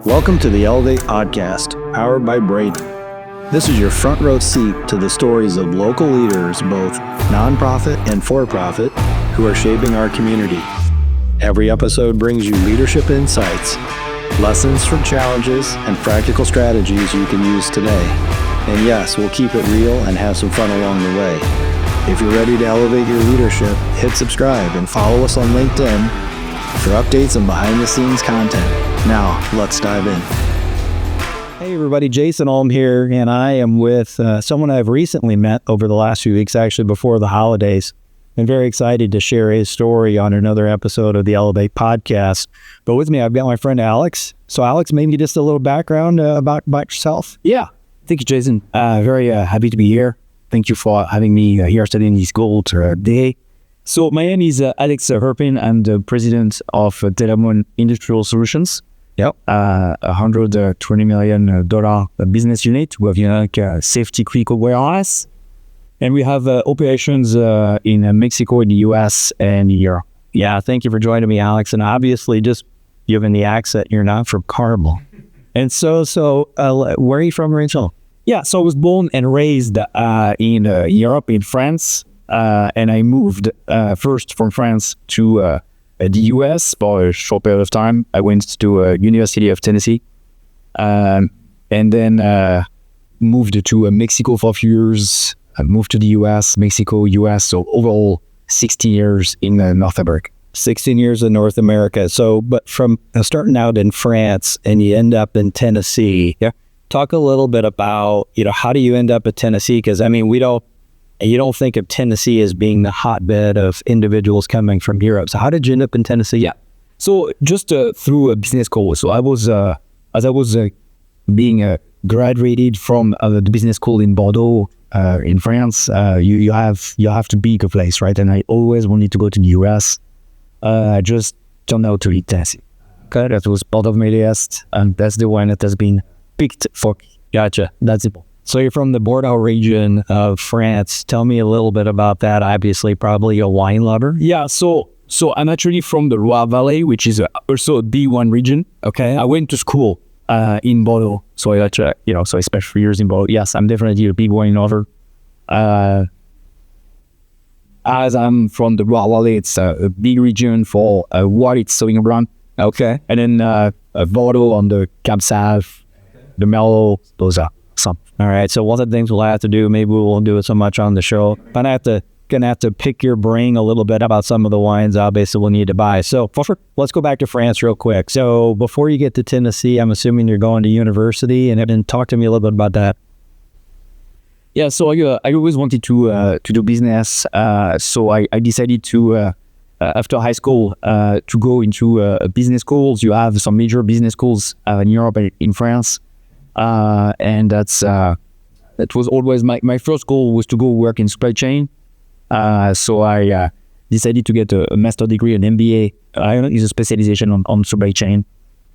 Welcome to the Elevate Podcast, powered by Braden. This is your front row seat to the stories of local leaders, both nonprofit and for-profit, who are shaping our community. Every episode brings you leadership insights, lessons from challenges, and practical strategies you can use today. And yes, we'll keep it real and have some fun along the way. If you're ready to elevate your leadership, hit subscribe and follow us on LinkedIn for updates and behind-the-scenes content. Now, let's dive in. Hey everybody, Jason Ulm here, and I am with someone I've recently met over the last few weeks, actually before the holidays. I'm very excited to share his story on another episode of the Elevate Podcast. But with me, I've got my friend Alex. So Alex, maybe just a little background about yourself. Yeah, thank you, Jason. Very happy to be here. Thank you for having me here studying this gold day. So my name is Alex Herpin. I'm the president of Telamon Industrial Solutions. Yep. $120 million business unit. We have like safety critical warehouse. And we have operations in Mexico, in the US, and Europe. Yeah, thank you for joining me, Alex. And obviously, just given the accent, you're not from Carmel. And so where are you from originally? Yeah, so I was born and raised in Europe, in France. And I moved first from France to the US for a short period of time. I went to University of Tennessee. And then moved to Mexico for a few years. I moved to the US, Mexico, US. So overall, 16 years in North America. 16 years in North America. So, but from starting out in France and you end up in Tennessee. Yeah. Talk a little bit about, how do you end up at Tennessee? Because, I mean, you don't think of Tennessee as being the hotbed of individuals coming from Europe. So how did you end up in Tennessee? Yeah. So just through a business school. So I was, as I was being graduated from the business school in Bordeaux, in France, you have to pick a place, right? And I always wanted to go to the US. I just turned out to be Tennessee. Okay, that was part of my list, and that's the one that has been picked for me. Gotcha. That's it. So you're from the Bordeaux region of France. Tell me a little bit about that. Obviously, probably a wine lover. Yeah. So I'm actually from the Loire Valley, which is also a B1 region. Okay. I went to school in Bordeaux, so I so I spent 3 years in Bordeaux. Yes, I'm definitely a big wine lover. As I'm from the Loire Valley, it's a big region for what it's sowing around. Okay. And then Bordeaux on the Cap Sauv, the Merlot, those are some. All right. So one of the things we'll have to do, maybe we won't do it so much on the show, but gonna have to pick your brain a little bit about some of the wines obviously we'll need to buy. So for sure, let's go back to France real quick. So before you get to Tennessee, I'm assuming you're going to university, and talk to me a little bit about that. Yeah, so I always wanted to do business. So I decided to after high school to go into business schools. You have some major business schools in Europe and in France, and that was always my first goal was to go work in supply chain. So I decided to get a master degree, an MBA. Is a specialization on supply chain,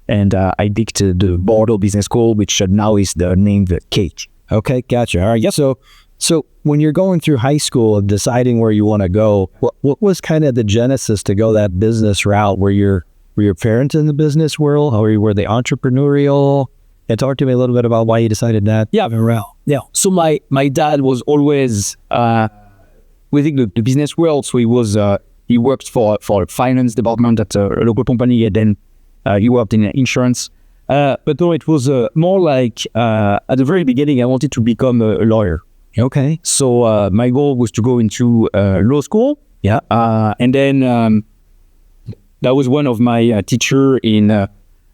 and I picked the Bordeaux Business School, which now is named Cage. Okay, gotcha. All right. Yeah. So when you're going through high school and deciding where you want to go, what was kind of the genesis to go that business route? Were your parents in the business world, or were they entrepreneurial? And talk to me a little bit about why you decided that. Yeah. So my dad was always within the business world. So he worked for a finance department at a local company, and then he worked in insurance. But no, it was more like at the very beginning, I wanted to become a lawyer. Okay. So my goal was to go into law school. Yeah. And then that was one of my teacher in,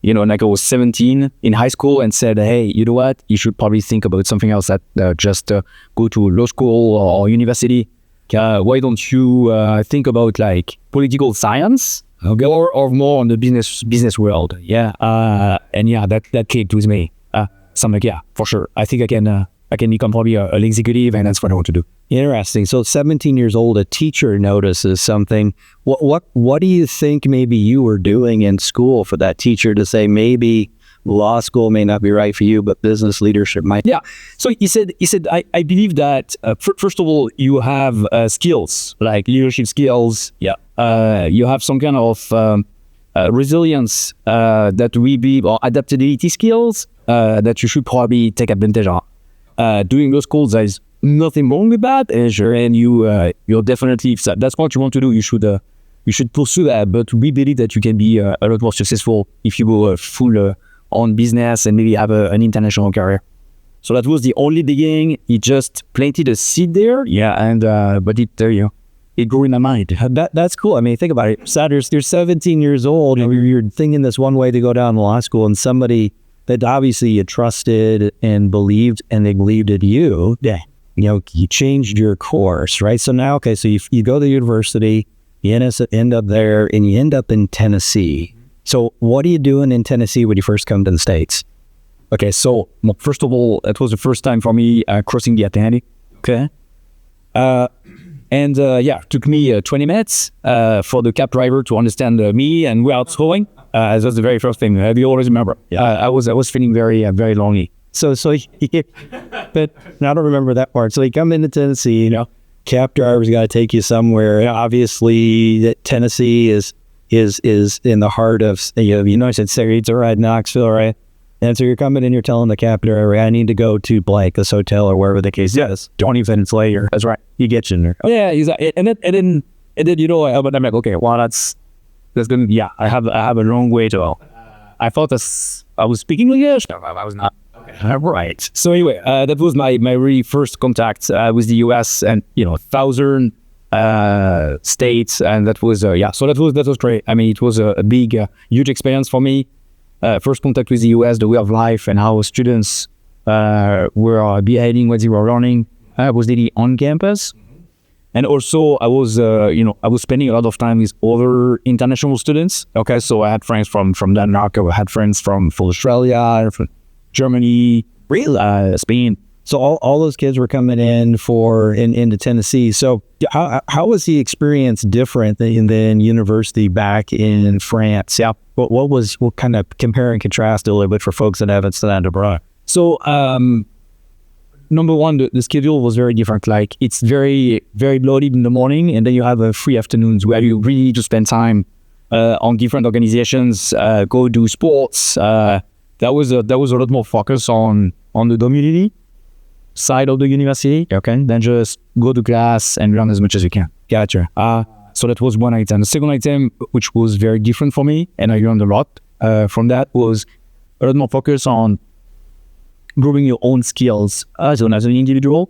like I was 17 in high school, and said, hey, you know what? You should probably think about something else that just go to law school or university. Why don't you think about like political science? Okay. Or more on the business world. Yeah. And yeah, that clicked with me. So I'm like, yeah, for sure. I think I can become probably an executive, and that's what I want to do. Interesting. So 17 years old, a teacher notices something. What do you think maybe you were doing in school for that teacher to say maybe law school may not be right for you, but business leadership might? Yeah. So he said, I believe that first of all, you have skills like leadership skills. Yeah. You have some kind of resilience that we be or adaptability skills that you should probably take advantage of. Doing those calls, there's nothing wrong with that, and you'll definitely, if that's what you want to do, you should pursue that. But we believe that you can be a lot more successful if you go full on business and maybe have an international career. So that was the only beginning. It just planted a seed there, and but it grew in my mind. That's cool. I mean, think about it. Saunders, you're 17 years old, and you're thinking this one way to go down to law school, and somebody that obviously you trusted and believed, and they believed in you. Yeah. You changed your course, right? So now, okay, so you go to university, you end up there, and you end up in Tennessee. So what are you doing in Tennessee when you first come to the States? Okay, so first of all, that was the first time for me crossing the Atlantic. Okay. And it took me 20 minutes for the cab driver to understand me and where I was going. That's the very first thing. You always remember. Yeah. I was feeling very lonely. So but I don't remember that part. So you come into Tennessee, cab driver's got to take you somewhere. Obviously, Tennessee is in the heart of I said it's right, Knoxville, right? And so you're coming in, you're telling the cab driver, I need to go to blank, this hotel or wherever the case is. 20 minutes later. That's right. He gets you in there. Yeah, exactly. And then I'm like, okay, well, that's gonna. Yeah, I have a long way to go. I thought I was speaking English. No, I was not. Okay. Right. So anyway, that was my really first contact with the US and 1,000 states, and that was So that was great. I mean, it was a big, huge experience for me. First contact with the US, the way of life, and how students were behaving, what they were learning. I was really on campus, and also I was spending a lot of time with other international students. Okay, so I had friends from Denmark, I had friends from Australia, from Germany, Spain. So all those kids were coming in into Tennessee. So how was the experience different than university back in France? Yeah. What kind of compare and contrast a little bit for folks that haven't studied abroad? So number one, the schedule was very different. Like it's very, very loaded in the morning, and then you have free afternoons where you really just spend time on different organizations, go do sports. That was a lot more focus on the community side of the university, okay, than just go to class and learn as much as you can. Gotcha. So that was one item. The second item, which was very different for me, and I learned a lot from that, was a lot more focus on growing your own skills as an individual.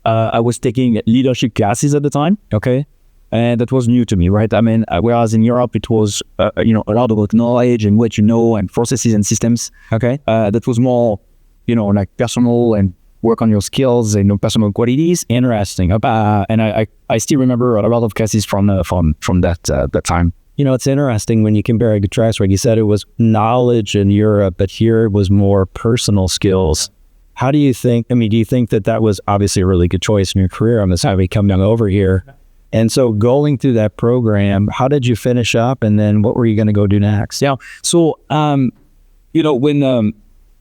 I was taking leadership classes at the time, okay, and that was new to me, right? I mean, whereas in Europe it was a lot about knowledge and what you know and processes and systems. Okay, that was more like personal and work on your skills and personal qualities. Interesting. And I still remember a lot of classes from that time. It's interesting when you compare and contrast, right? You said it was knowledge in Europe, but here it was more personal skills. How do you think, do you think that was obviously a really good choice in your career on this, how we come down over here? And so going through that program, how did you finish up? And then what were you going to go do next? Yeah. So, when,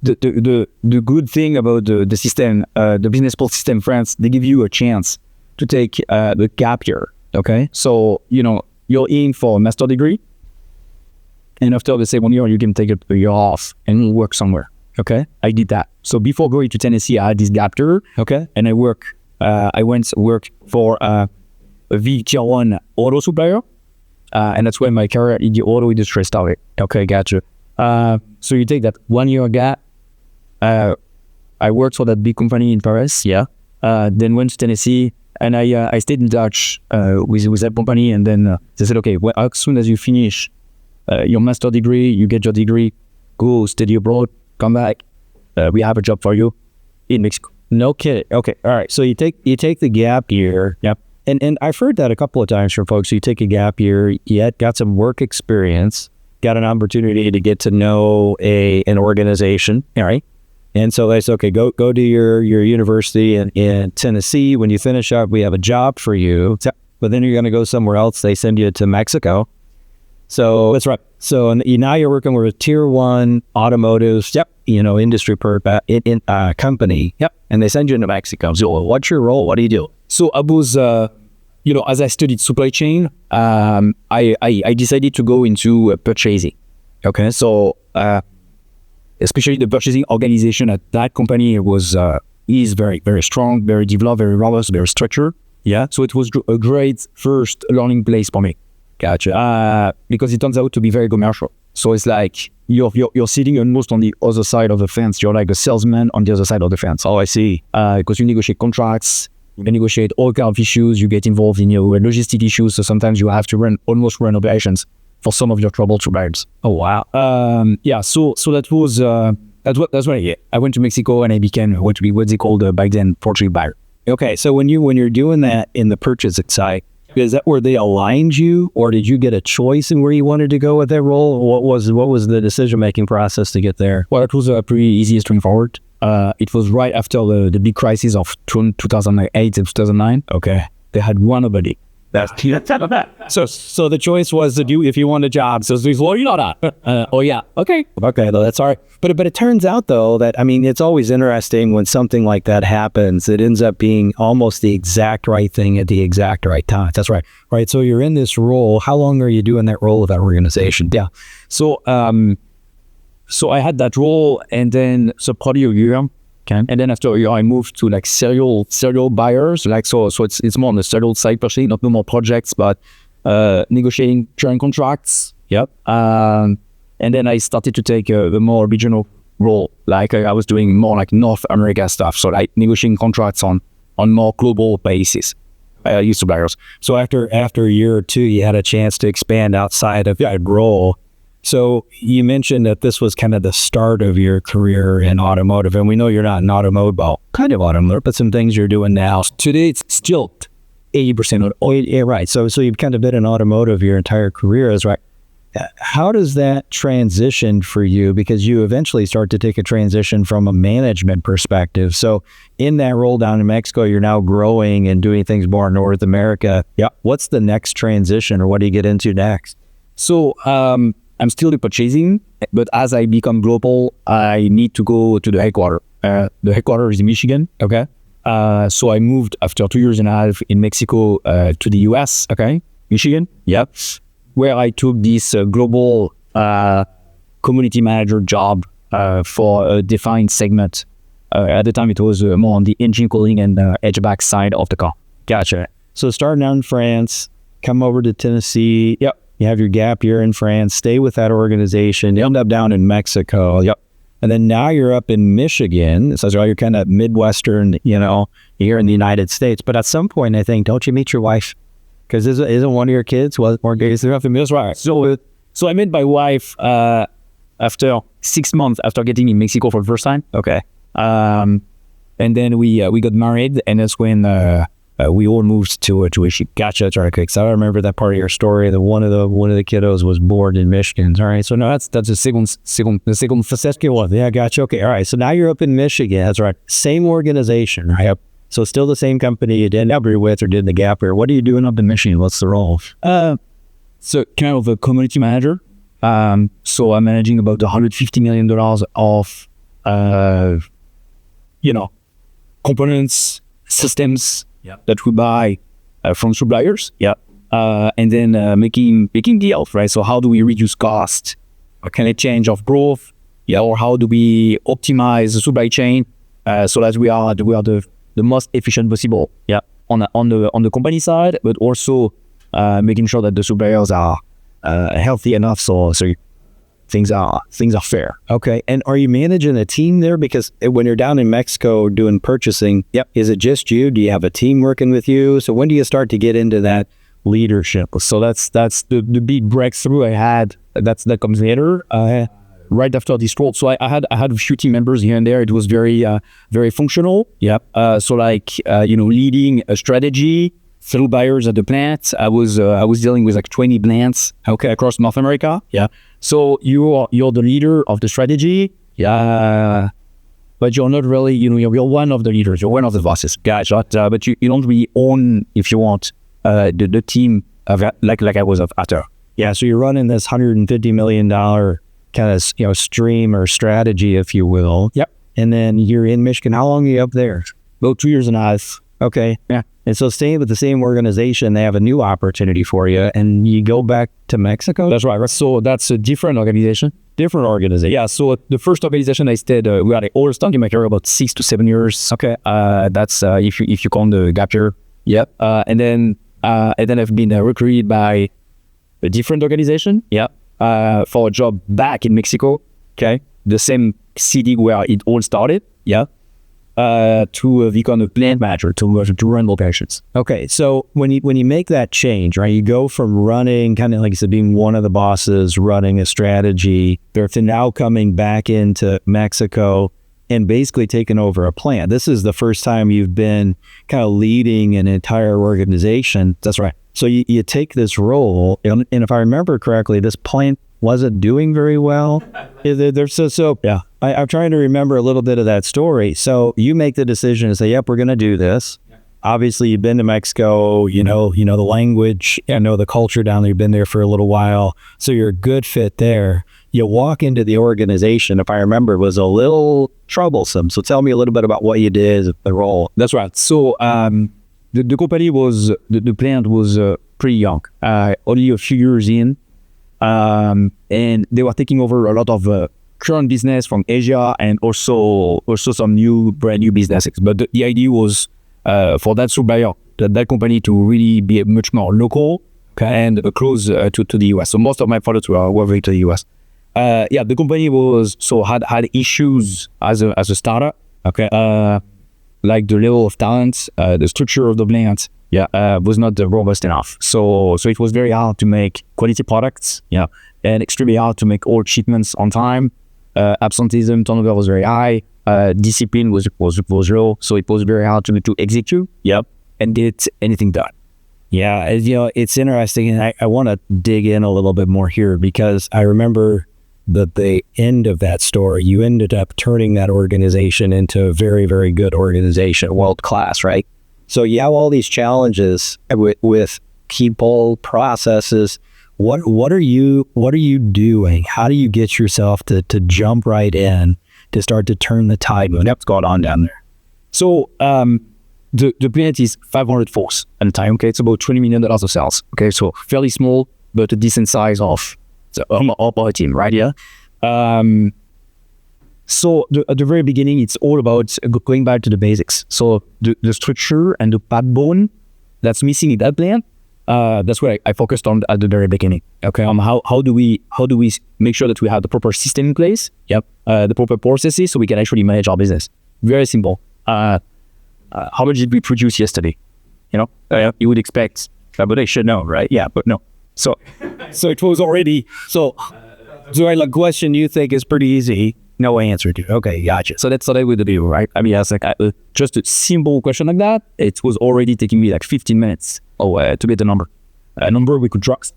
the good thing about the system, the business school system in France, they give you a chance to take the gap year. Okay, so you're in for a master degree, and after the second year, you can take a year off and work somewhere. Okay, I did that. So before going to Tennessee, I had this gap year. Okay, and I went work for a Tier 1 auto supplier, and that's when my career in the auto industry started. Okay, gotcha. So you take that 1 year gap. I worked for that big company in Paris, then went to Tennessee, and I stayed in touch with that company, and then they said, okay, well, as soon as you finish your master degree, you get your degree, go study abroad, come back, we have a job for you in Mexico. No kidding. Okay, all right. So you take the gap year. Yep. And I've heard that a couple of times from folks. You take a gap year, you got some work experience, got an opportunity to get to know an organization, all right? And so they said, okay, go to your university in Tennessee. When you finish up, we have a job for you. But then you're going to go somewhere else. They send you to Mexico. So that's right. So now you're working with a Tier 1 automotive, industry company. Yep. And they send you into Mexico. So what's your role? What do you do? So I was as I studied supply chain, I decided to go into purchasing. Okay, so especially the purchasing organization at that company is very, very strong, very developed, very robust, very structured. Yeah, so it was a great first learning place for me. Gotcha. Because it turns out to be very commercial. So it's like you're sitting almost on the other side of the fence. You're like a salesman on the other side of the fence. Oh, I see. Because you negotiate contracts, you negotiate all kind of issues, you get involved in your logistic issues. So sometimes you have to run operations for some of your troubled suppliers. Oh, wow. Yeah. So that was that's what I went to Mexico and I became what they called back then Portuguese buyer. Okay, so when you're doing that in the purchasing side, is that where they aligned you, or did you get a choice in where you wanted to go with that role? What was the decision making process to get there? Well, it was pretty easy, straightforward. It was right after the big crisis of 2008 and 2009. Okay, they had one opening. So the choice was to do if you want a job. So he's, well, you know that. Oh yeah, okay, though, that's all right. But it turns out though that it's always interesting when something like that happens. It ends up being almost the exact right thing at the exact right time. That's right. Right. So you're in this role. How long are you doing that role with that organization? Yeah. So I had that role, and then probably a year. Okay. And then after a year, I moved to like serial buyers. Like so it's more on the serial side per se, not no more projects, but negotiating current contracts. Yep. And then I started to take a more regional role. Like I was doing more like North America stuff. So like negotiating contracts on more global basis. Used to buyers. So after a year or two, you had a chance to expand outside of that role. So you mentioned that this was kind of the start of your career in automotive, and we know you're not an automotive, kind of automotive, but some things you're doing now. Today, it's still 80%. Yeah, right. So you've kind of been in automotive your entire career, is right. How does that transition for you? Because you eventually start to take a transition from a management perspective. So in that role down in Mexico, you're now growing and doing things more in North America. Yeah. What's the next transition, or what do you get into next? So, I'm still the purchasing, but as I become global, I need to go to the headquarters. The headquarters is in Michigan. Okay. So I moved after 2.5 years in Mexico to the US. Okay. Michigan. Yep. Where I took this global community manager job for a defined segment. At the time, it was more on the engine cooling and HVAC side of the car. Gotcha. So starting out in France, come over to Tennessee. Yep. You have your gap year in France, stay with that organization, you end up down in Mexico. Yep. And then now you're up in Michigan. So you're kind of Midwestern, here in the United States. But at some point, I think, don't you meet your wife? Because isn't one of your kids more gays? That's right. So I met my wife after 6 months after getting in Mexico for the first time. Okay. And then we got married, and that's when we all moved to Michigan. Gotcha. That's right. Okay. So I remember that part of your story. That one of the kiddos was born in Michigan. All right. So no, that's the second facet one. Yeah. Gotcha. Okay. All right. So now you're up in Michigan. That's right. Same organization. Right. Yep. So still the same company you did every with or did the gap year. What are you doing up in Michigan? What's the role? So kind of a community manager. So I'm managing about $150 million of components, systems. Yep. That we buy from suppliers. Yep. And then making deals, right? So how do we reduce cost? Or can it change of growth? Yeah. Or how do we optimize the supply chain so that we are the most efficient possible? Yeah. On the company side, but also making sure that the suppliers are healthy enough so things are fair. Okay. And are you managing a team there? Because when you're down in Mexico doing purchasing, yep. Is it just you? Do you have a team working with you? So when do you start to get into that leadership? So that's the big breakthrough I had. That comes later, right after this role. So I had a few team members here and there. It was very very functional. Yep. So leading a strategy through buyers at the plant. I was dealing with like 20 plants. Okay. Across North America. Yeah. So you're the leader of the strategy. Yeah. But you're not really, you're one of the leaders. You're one of the bosses, guys. But you don't really own, if you want, the team like I was after. Yeah. So you're running this $150 million kind of stream or strategy, if you will. Yep. And then you're in Michigan. How long are you up there? About 2.5 years. Okay. Yeah. And so staying with the same organization, they have a new opportunity for you, and you go back to Mexico? That's right. So that's a different organization. Different organization. Yeah. So the first organization I stayed, we had all stuff in my career about 6 to 7 years. Okay. That's if you count the gap year. Yep. And then I've been recruited by a different organization. Yep. For a job back in Mexico. Okay. The same city where it all started. Yeah. To become a plant manager to run operations. Okay, so when you make that change, right, you go from running, kind of like you said, being one of the bosses, running a strategy, to now coming back into Mexico and basically taking over a plant. This is the first time you've been kind of leading an entire organization. That's right. So you take this role, and if I remember correctly, this plant wasn't doing very well. Yeah. I'm trying to remember a little bit of that story. So you make the decision to say, yep, we're going to do this. Yeah. Obviously, you've been to Mexico, you know the language, you know the culture down there, you've been there for a little while. So you're a good fit there. You walk into the organization, if I remember, was a little troublesome. So tell me a little bit about what you did, the role. That's right. So the company was, the plant was pretty young, only a few years in. And they were taking over a lot of current business from Asia and also some brand new businesses. But the idea was for that supplier, that company to really be much more local and close to the US. So most of my products were going to the US. The company had issues as a startup. Okay. Like the level of talent, the structure of the plant. Was not robust enough. So it was very hard to make quality products, and extremely hard to make all shipments on time. Absenteeism, turnover was very high. Discipline was low. So it was very hard to execute. Yep. And get anything done. Yeah, it's interesting, and I want to dig in a little bit more here because I remember the end of that story. You ended up turning that organization into a very, very good organization, world class, right? So you have all these challenges with people, processes. What are you doing? How do you get yourself to jump right in to start to turn the tide? What's going on down there? So the plant is 500 folks at the time. Okay, it's about $20 million of sales. Okay, so fairly small, but a decent size of our team, right? Yeah. So at the very beginning, it's all about going back to the basics. So the structure and the backbone that's missing in that plant, that's what I focused on at the very beginning. Okay, how do we make sure that we have the proper system in place? Yep. The proper processes so we can actually manage our business. Very simple. How much did we produce yesterday? You would expect, but I should know, right? Yeah, but no. So it was already so. The question you think is pretty easy. No answer to. Okay, gotcha. So that's what I would do, right? I mean, it's like just a simple question like that. It was already taking me like 15 minutes to get the number. A number we could trust.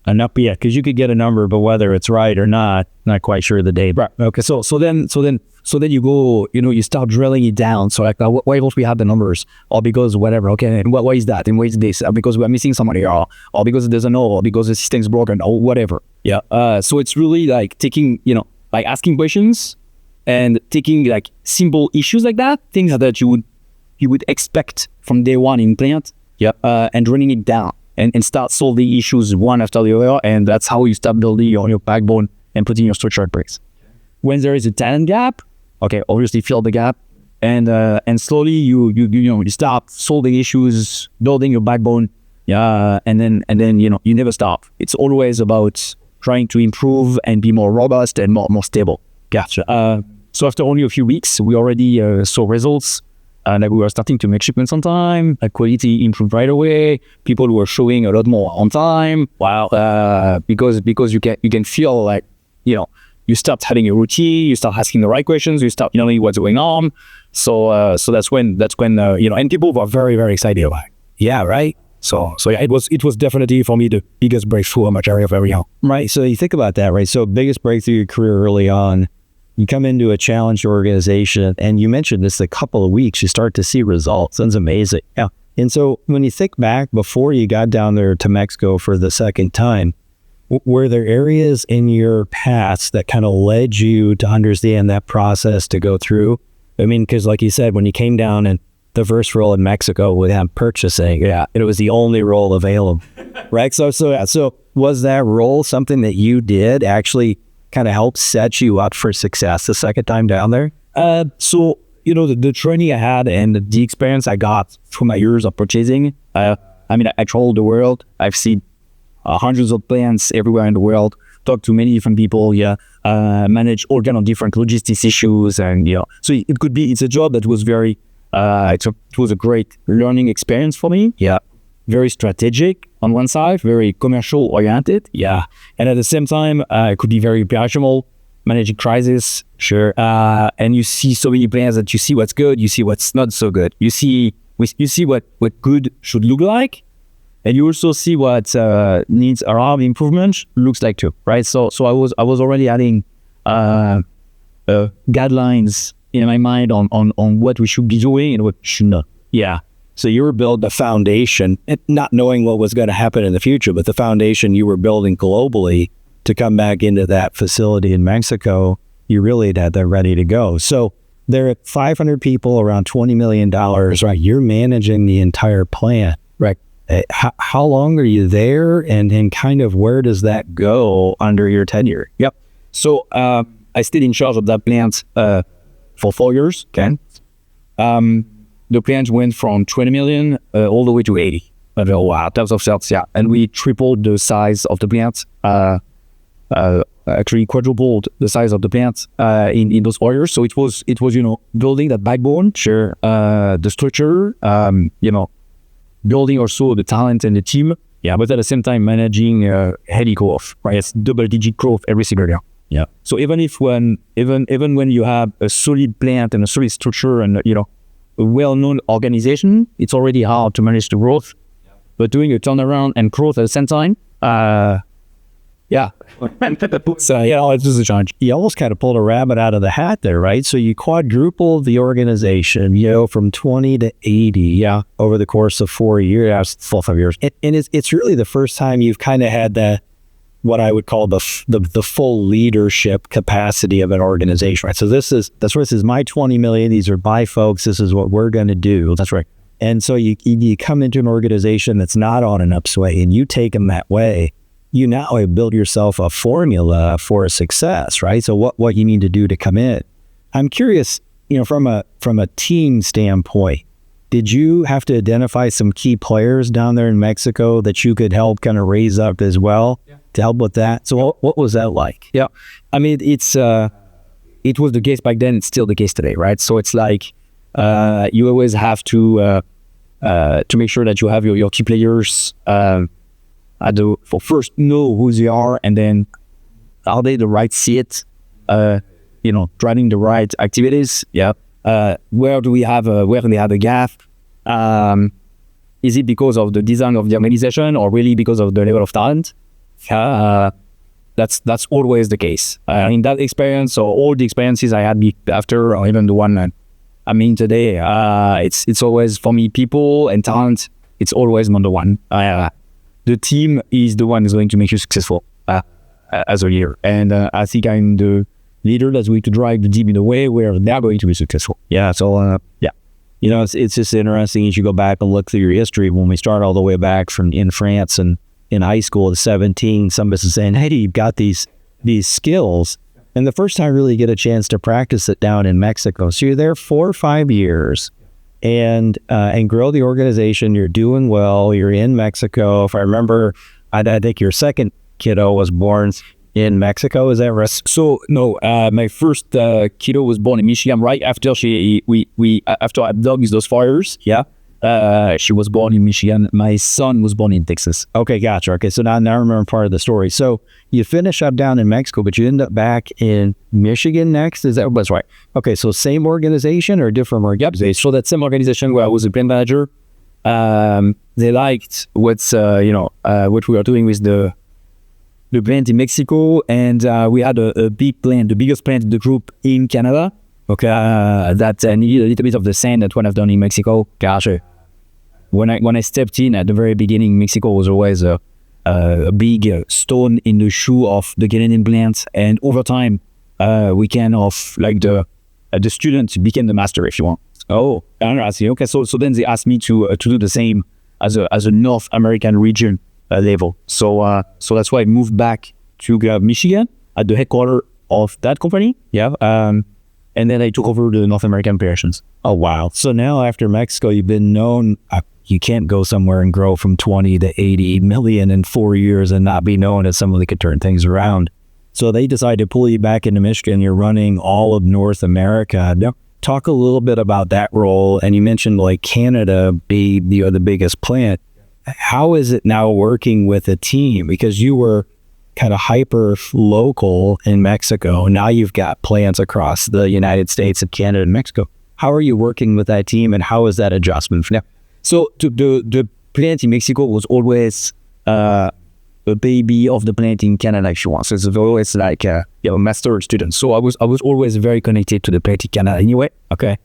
Yeah, because you could get a number, but whether it's right or not quite sure the date. Right. Okay. So then you go, you start drilling it down. So like, why don't we have the numbers? Or because whatever. Okay. And why is that? And why is this? Because we're missing somebody, or because there's an or because the system's broken, or whatever. Yeah. So it's really like taking, like asking questions and taking like simple issues like that, things that you would expect from day one in plant. Yeah. And running it down. And start solving issues one after the other, and that's how you start building your backbone and putting your structure in place. Okay. When there is a talent gap, okay, obviously fill the gap, and slowly you start solving issues, building your backbone, and then you never stop. It's always about trying to improve and be more robust and more stable. Gotcha. So after only a few weeks, we already saw results. And we were starting to make shipments on time. Quality improved right away. People were showing a lot more on time. Wow. Because you can feel like you start having a routine. You start asking the right questions. You start knowing what's going on. So that's when and people were very, very excited about it. Yeah. Right. So yeah, it was definitely for me the biggest breakthrough in my career very young. Right. So you think about that, right? So biggest breakthrough in your career early on. You come into a challenged organization, and you mentioned this a couple of weeks, you start to see results. That's amazing. Yeah. And so when you think back before you got down there to Mexico for the second time, were there areas in your past that kind of led you to understand that process to go through? I mean, because like you said, when you came down and the first role in Mexico with him purchasing. Yeah, it was the only role available, right? So was that role something that you did actually kind of help set you up for success the second time down there? So the training I had and the experience I got through my years of purchasing. I traveled the world. I've seen hundreds of plants everywhere in the world. Talked to many different people. Manage all kind of different logistics issues, and so it's a job that was very. It was a great learning experience for me. Yeah, very strategic on one side, very commercial oriented. Yeah, and at the same time, it could be very operational, managing crisis. Sure. And you see so many plans that you see what's good, you see what's not so good. You see what good should look like, and you also see what needs a lot of improvement looks like too, right? So I was already adding guidelines in my mind on what we should be doing and what should not. Yeah. So you were building the foundation, not knowing what was going to happen in the future, but the foundation you were building globally to come back into that facility in Mexico, you really had that ready to go. So there are 500 people, around $20 million, right? You're managing the entire plant. Right. How long are you there, and kind of where does that go under your tenure? Yep. So I stayed in charge of that plant for 4 years. Okay. The plant went from 20 million all the way to 80. Wow, in terms of sales, yeah. And we tripled the size of the plant. Actually quadrupled the size of the plant in those 4 years. So it was building that backbone, sure, the structure, building also the talent and the team. Yeah, but at the same time managing heady growth, right? It's double-digit growth every single year. Yeah. So even when you have a solid plant and a solid structure and a well-known organization, it's already hard to manage the growth. Yeah. But doing a turnaround and growth at the same time, it's just a challenge. You almost kind of pulled a rabbit out of the hat there, right? So you quadrupled the organization, from 20 to 80, over the course of 4 years, 5 years. And it's really the first time you've kind of had what I would call the full leadership capacity of an organization, right? So this is my 20 million. These are my folks. This is what we're going to do. That's right. And so you come into an organization that's not on an upswing, and you take them that way. You now have built yourself a formula for a success, right? So what you need to do to come in. I'm curious, from a team standpoint, did you have to identify some key players down there in Mexico that you could help kind of raise up as well to help with that? So what was that like? Yeah, I mean, it was the case back then. It's still the case today, right? So it's like you always have to make sure that you have your key players for first know who they are, and then are they the right seat? Driving the right activities. Yeah. Where do they have a gap? Is it because of the design of the organization, or really because of the level of talent? That's always the case. In that experience, or all the experiences I had after, or even the one today, it's always, for me, people and talent. It's always number one. The team is the one who's going to make you successful as a leader, and I think I'm the leader that's going to drive the team in a way where they're going to be successful. Yeah. So it's just interesting as you go back and look through your history. When we start all the way back from in France and in high school at 17, somebody's saying, "Hey, you've got these skills," and the first time I really get a chance to practice it down in Mexico. So you're there 4 or 5 years. And grow the organization. You're doing well. You're in Mexico. If I remember, I think your second kiddo was born in Mexico. Is that right? So no, my first kiddo was born in Michigan right after after I dug those fires. Yeah. She was born in Michigan. My son was born in Texas. Okay, gotcha. Okay, so now I remember part of the story. So you finish up down in Mexico, but you end up back in Michigan next? That's right. Okay, so same organization or different organization? Yep, so that same organization where I was a plant manager, they liked what we were doing with the plant in Mexico, and we had a big plant, the biggest plant in the group in Canada. Okay, that needed a little bit of the same that what I've done in Mexico. Gotcha. When I stepped in at the very beginning, Mexico was always a big stone in the shoe of the Canadian plants, and over time, we kind of the student became the master, if you want. Oh, interesting. Okay, so then they asked me to do the same as a North American region level. So that's why I moved back to Michigan at the headquarters of that company. Yeah. And then I took over the North American operations. Oh, wow. So now after Mexico, you've been known, you can't go somewhere and grow from 20 to 80 million in 4 years and not be known as someone that could turn things around. So they decided to pull you back into Michigan. You're running all of North America. Now, talk a little bit about that role. And you mentioned like Canada be the biggest plant. How is it now working with a team? Because you were kind of hyper local in Mexico. Now you've got plants across the United States and Canada and Mexico. How are you working with that team and how is that adjustment? Yeah. So the plant in Mexico was always a baby of the plant in Canada, if you want. So it's always like a master student. So I was always very connected to the plant in Canada anyway. Okay.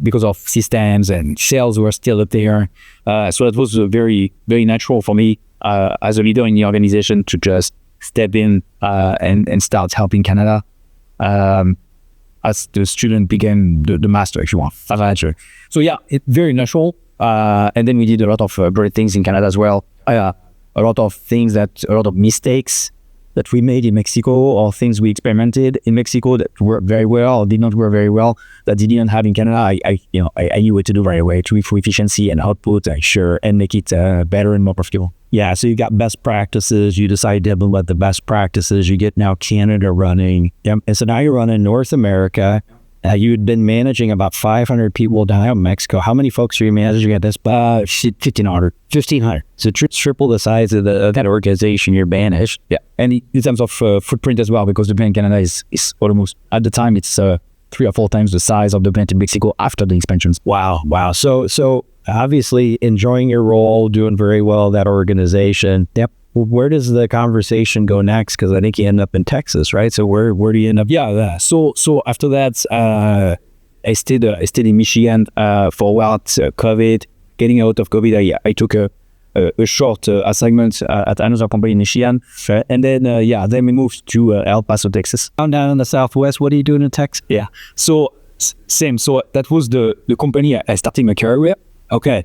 Because of systems and sales were still up there. So it was very, very natural for me as a leader in the organization to just step in and start helping Canada as the student became the master, if you want, as manager. So yeah, it's very natural. And then we did a lot of great things in Canada as well. A lot of mistakes that we made in Mexico, or things we experimented in Mexico that worked very well or did not work very well that didn't have in Canada. I knew what to do right away to improve efficiency and output, and make it better and more profitable. Yeah, so you got best practices. You decide to implement the best practices. You get now Canada running. Yep. And so now you're running North America. You'd been managing about 500 people down in Mexico. How many folks are you managing at this? 1,500. 1,500. So triple the size of that organization you're managed. Yeah, and in terms of footprint as well, because the plant in Canada is almost, at the time, it's 3 or 4 times the size of the plant in Mexico after the expansions. Wow. So obviously enjoying your role, doing very well that organization. Yep. Where does the conversation go next? Because I think you end up in Texas, right? So where do you end up? Yeah. So after that, I stayed in Michigan for a while. COVID, getting out of COVID, I took a short assignment at another company in Michigan, and then then we moved to El Paso, Texas. Down in the Southwest. What are you doing in Texas? Yeah. So same. So that was the company I started my career with. Okay.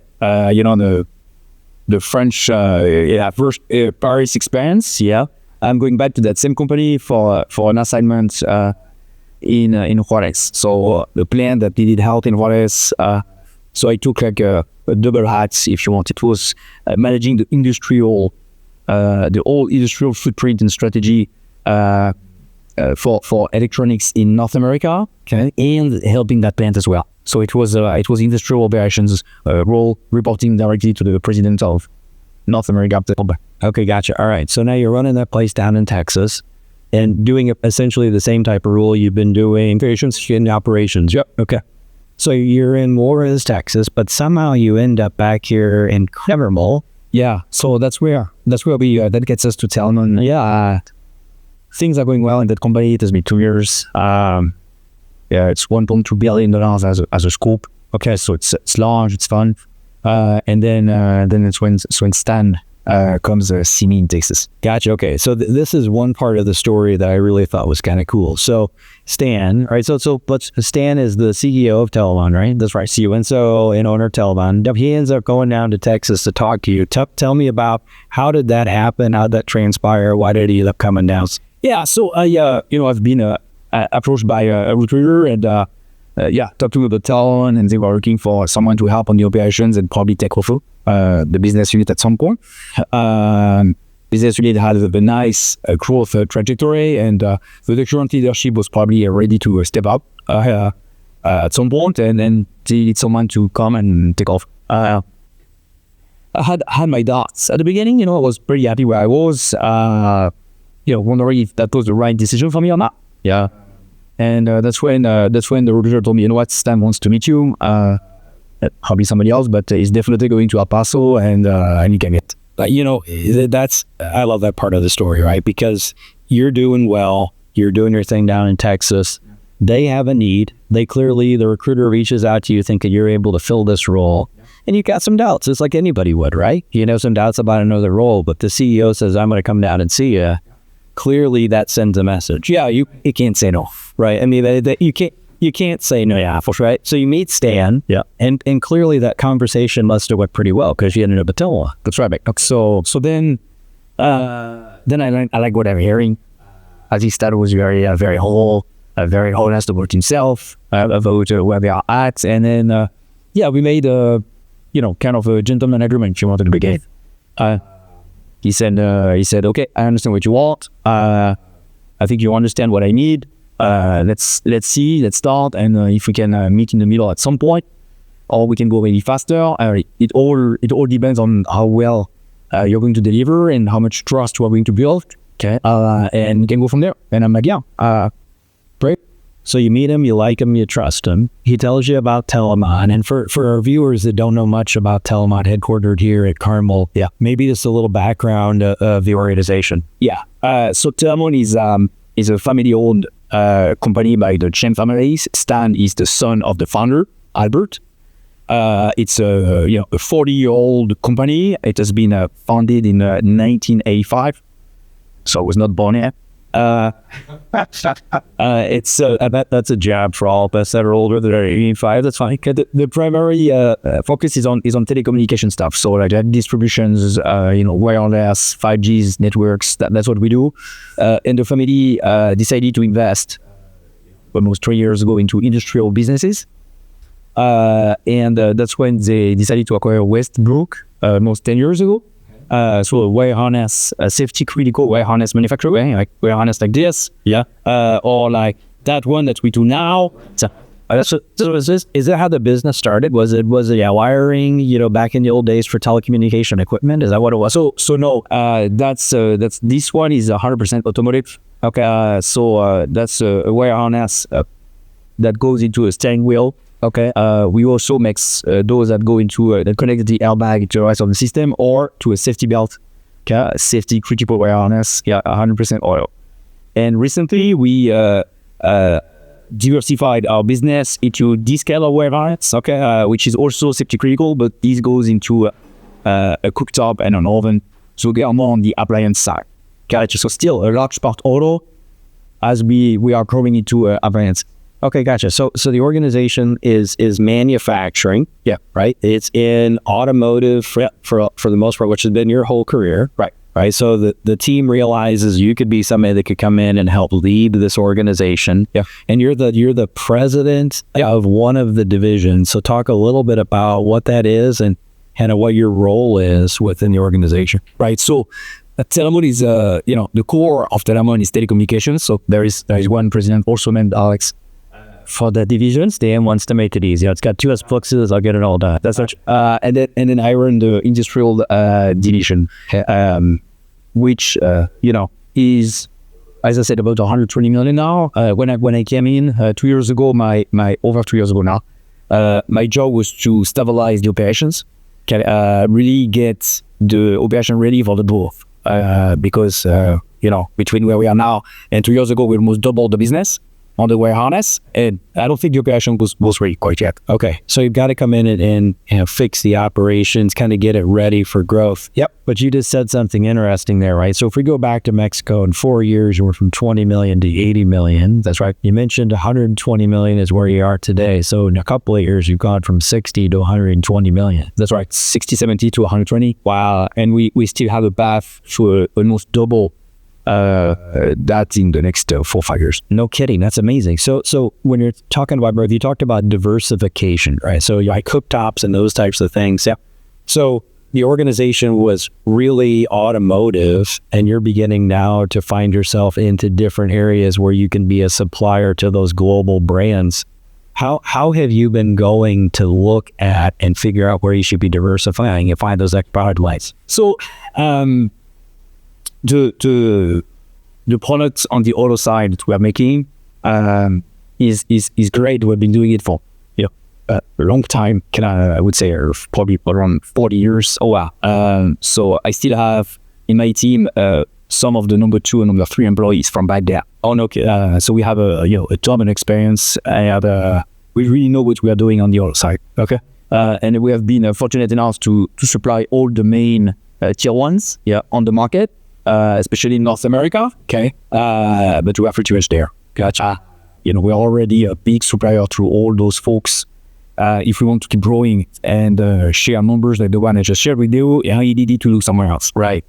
The French first Paris experience. Yeah, I'm going back to that same company for an assignment in Juarez. So the plant that needed help in Juarez. So I took like a double hat, if you want. It was managing the whole industrial footprint and strategy for electronics in North America, okay, and helping that plant as well. So it was industrial operations role, reporting directly to the president of North America. Okay, gotcha. All right. So now you're running that place down in Texas and doing essentially the same type of role you've been doing in operations. Yep. Okay. So you're in Juarez, Texas, but somehow you end up back here in Herpin. Yeah. So that's where we that gets us to Telamon. Yeah. Things are going well in that company. It has been 2 years. It's $1.2 billion as a scope. Okay, so it's large, it's fun, and then it's when Stan comes see me in Texas. Gotcha. Okay, so this is one part of the story that I really thought was kind of cool. So Stan, right? So Stan is the CEO of Telamon, right? That's right. CEO and owner of Telamon. He ends up going down to Texas to talk to you. Tell me about how did that happen? How did that transpire? Why did he end up coming down? Yeah. So I've been approached by a recruiter and talked to the Telamon, and they were looking for someone to help on the operations and probably take over the business unit at some point. Business unit had a nice growth trajectory, and the current leadership was probably ready to step up at some point, and then they need someone to come and take off. I had my doubts at the beginning. I was pretty happy where I was. Wondering if that was the right decision for me or not. Yeah. And that's when the recruiter told me, you know what, Stan wants to meet you. Probably somebody else, but he's definitely going to El Paso, and you can get. I love that part of the story, right? Because you're doing well, you're doing your thing down in Texas. They have a need. The recruiter reaches out to you thinking you're able to fill this role. And you got some doubts. It's like anybody would, right? Some doubts about another role, but the CEO says, I'm going to come down and see you. Clearly that sends a message. Yeah, you can't say no, right? I mean, you can't. you can't say no, yeah, for sure. Right? So you meet Stan, and clearly that conversation must have went pretty well because you ended up at Telamon. That's right. So then I like what I'm hearing. As he started was very whole, very honest about himself, about where they are at, and then we made kind of a gentleman agreement. If you wanted to begin. He said, okay, I understand what you want. I think you understand what I need. Let's start, and if we can meet in the middle at some point, or we can go maybe faster. It all depends on how well you're going to deliver and how much trust you are going to build. Okay, and we can go from there. And I'm like, great. So you meet him, you like him, you trust him. He tells you about Telamon. And for our viewers that don't know much about Telamon, headquartered here at Carmel, maybe just a little background of the organization. So Telamon is a family-owned company by the Chen families. Stan is the son of the founder, Albert. It's a 40-year-old company. It has been founded in 1985. So I was not born yet. That's a jab for all of us that are older than 85. That's fine. The primary focus is on telecommunication stuff. So like distributions, wireless, 5G networks. That's what we do. And the family decided to invest almost 3 years ago into industrial businesses. And that's when they decided to acquire Westbrook almost 10 years ago. So a wire harness, a safety critical wire harness manufacturer, like wire harness like this, or like that one that we do now. So is that how the business started? Was it wiring, back in the old days for telecommunication equipment? Is that what it was? So no, that's this one is 100% automotive. Okay, so that's a wire harness that goes into a steering wheel. Okay. We also make those that go into that connect the airbag to the rest of the system or to a safety belt. Okay, safety critical wire harness. 100% oil. And recently we diversified our business into this kind of wire harness. Okay, which is also safety critical, but this goes into a cooktop and an oven. So we are more on the appliance side. Okay, so still a large part auto, as we are growing into appliance. Okay, gotcha. So the organization is manufacturing. Yeah, right. It's in automotive for the most part, which has been your whole career. Right. So the team realizes you could be somebody that could come in and help lead this organization. Yeah. And you're the president of one of the divisions. So talk a little bit about what that is and kind of what your role is within the organization. Right. So Telamon is the core of Telamon is telecommunications. So there is one president also named Alex. For the divisions, the M wants to make it easier. It's got 2 Xboxes. I'll get it all done. That's such. And then I run the industrial division, which is, as I said, about 120 million now. When I came in 2 years ago, my over 2 years ago now, my job was to stabilize the operations, really get the operation ready for the growth. Because between where we are now and 2 years ago, we almost doubled the business on the wire harness, and I don't think the operation was ready quite yet. Okay, so you've got to come in and fix the operations, kind of get it ready for growth. Yep, but you just said something interesting there, right? So if we go back to Mexico in 4 years, you were from 20 million to 80 million. That's right. You mentioned 120 million is where you are today. So in a couple of years, you've gone from 60 to 120 million. That's right, 60, 70 to 120. Wow, and we still have a path to almost double that's in the next 4 or 5 years. No kidding. That's amazing. So when you're talking about growth, you talked about diversification, right? So you like cooktops and those types of things. Yeah. So the organization was really automotive, and you're beginning now to find yourself into different areas where you can be a supplier to those global brands. How have you been going to look at and figure out where you should be diversifying and find those product lines? So, the products on the auto side that we are making is great. We've been doing it for a long time. I would say probably around 40 years. Oh wow! So I still have in my team some of the number 2 and number 3 employees from back there. Oh no! So we have a ton of experience, and we really know what we are doing on the auto side. Okay, and we have been fortunate enough to supply all the main tier 1s on the market. Especially in North America, okay, but we are free to edge there. Gotcha. we're already a big supplier to all those folks. If we want to keep growing and share numbers like the one I just shared with you, you need to look somewhere else. Right.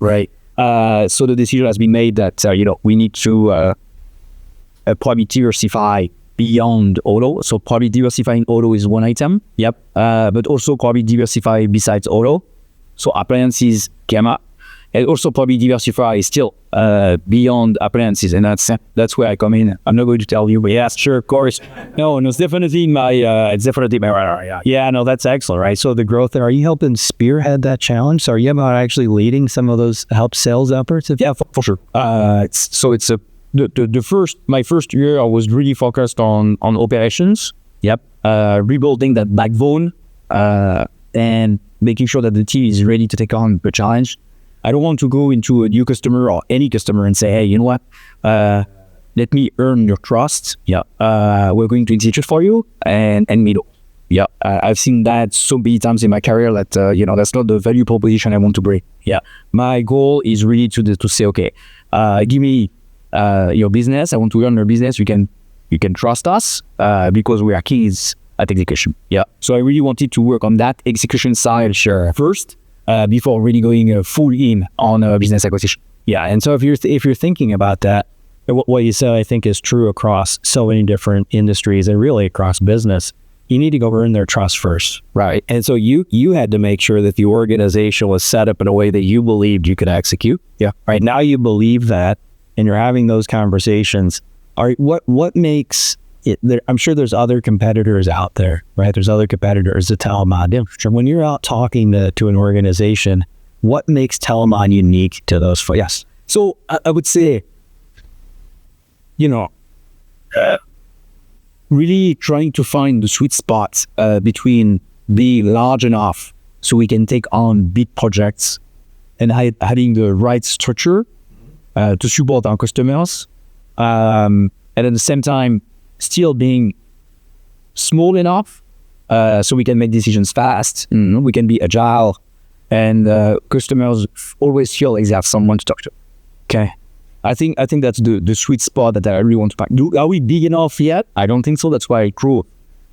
So the decision has been made that, we need to probably diversify beyond auto. So probably diversifying auto is one item. Yep. But also probably diversify besides auto. So appliances came up. And also probably diversify still beyond appliances. And that's where I come in. I'm not going to tell you, but yes, sure, of course. No, it's definitely my radar. Yeah, no, that's excellent, right? So the growth there, are you helping spearhead that challenge? So are you about actually leading some of those help sales efforts? Yeah, for sure. My first year, I was really focused on operations. Yep. Rebuilding that backbone and making sure that the team is ready to take on the challenge. I don't want to go into a new customer or any customer and say, hey, you know what? Let me earn your trust. Yeah. We're going to execute for you and meet up. Yeah. I've seen that so many times in my career that, that's not the value proposition I want to bring. Yeah. My goal is really to say, okay, give me your business. I want to earn your business. You can trust us because we are keys at execution. Yeah. So I really wanted to work on that execution side first. Before really going full in on business acquisition. Yeah, and so if you're thinking about that, what you said I think is true across so many different industries and really across business. You need to go earn their trust first, right? And so you had to make sure that the organization was set up in a way that you believed you could execute. Yeah. Right now you believe that, and you're having those conversations. What makes I'm sure there's other competitors out there, right? There's other competitors to Telamon. When you're out talking to an organization, what makes Telamon unique to those? Yes. So I would say, really trying to find the sweet spot between being large enough so we can take on big projects and having the right structure to support our customers. And at the same time, still being small enough so we can make decisions fast, we can be agile, and customers always feel like they have someone to talk to. Okay. I think that's the sweet spot that I really want to pack. Are we big enough yet? I don't think so. That's why growth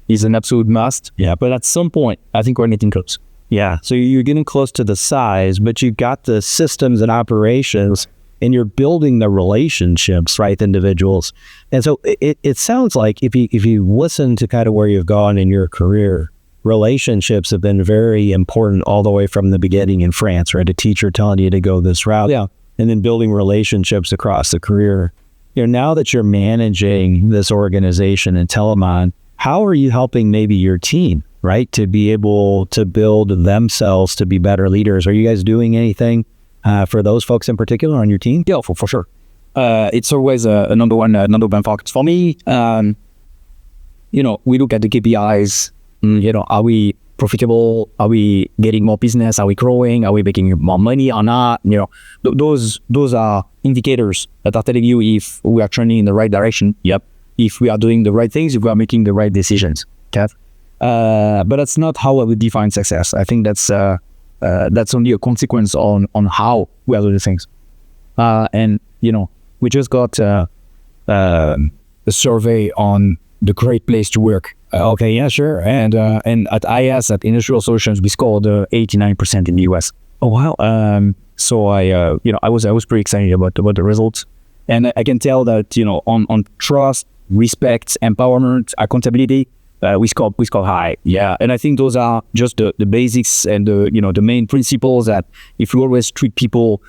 is an absolute must. Yeah. But at some point, I think we're getting close. Yeah. So you're getting close to the size, but you've got the systems and operations, and you're building the relationships, right, individuals. And so it sounds like if you listen to kind of where you've gone in your career, relationships have been very important all the way from the beginning in France, right? A teacher telling you to go this route. Yeah. And then building relationships across the career. Now that you're managing this organization in Telamon, how are you helping maybe your team, right, to be able to build themselves to be better leaders? Are you guys doing anything for those folks in particular on your team? Yeah, for sure. It's always a number one focus for me. We look at the KPIs. Are we profitable? Are we getting more business? Are we growing? Are we making more money or not? Those are indicators that are telling you if we are trending in the right direction. Yep. If we are doing the right things, if we are making the right decisions. Okay. But that's not how I would define success. I think that's only a consequence on how we are doing things. And we just got a survey on the great place to work. Okay, yeah, sure. And at IS, at Industrial Solutions, we scored 89% in the US. Oh wow. So I was pretty excited about the results, and I can tell that on trust, respect, empowerment, accountability, we score high. Yeah, and I think those are just the basics and the main principles that if we always treat people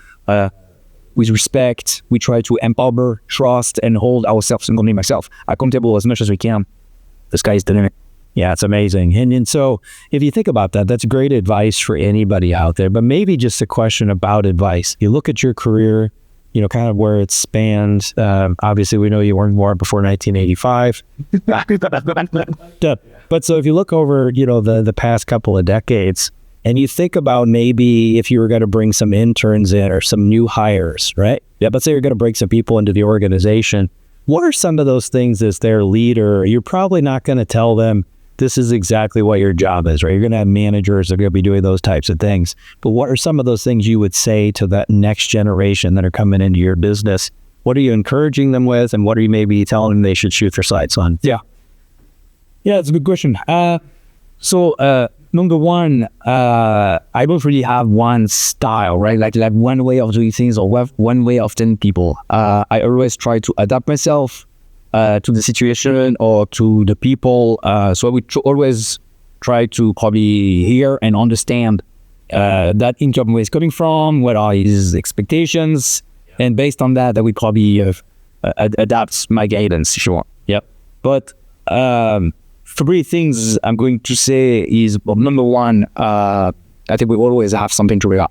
with respect, we try to empower, trust, and hold ourselves, including myself, accountable as much as we can. The sky's the limit. Yeah, it's amazing. And so if you think about that, that's great advice for anybody out there. But maybe just a question about advice. You look at your career, kind of where it spans. Obviously, we know you weren't born before 1985. But so if you look over, the past couple of decades, and you think about maybe if you were going to bring some interns in or some new hires, right? Yeah, let's say you're going to bring some people into the organization. What are some of those things as their leader? You're probably not going to tell them this is exactly what your job is, right? You're going to have managers that are going to be doing those types of things. But what are some of those things you would say to that next generation that are coming into your business What are you encouraging them with, and what are you maybe telling them they should shoot their sights on? Yeah, it's a good question. Number one, I don't really have one style, right? Like one way of doing things or one way of telling people. I always try to adapt myself to the situation or to the people. So I would always try to probably hear and understand that income where it's coming from, what are his expectations, and based on that, I would probably adapt my guidance, if you want. Yep. But three things I'm going to say is, well, number one, I think we always have something to regret.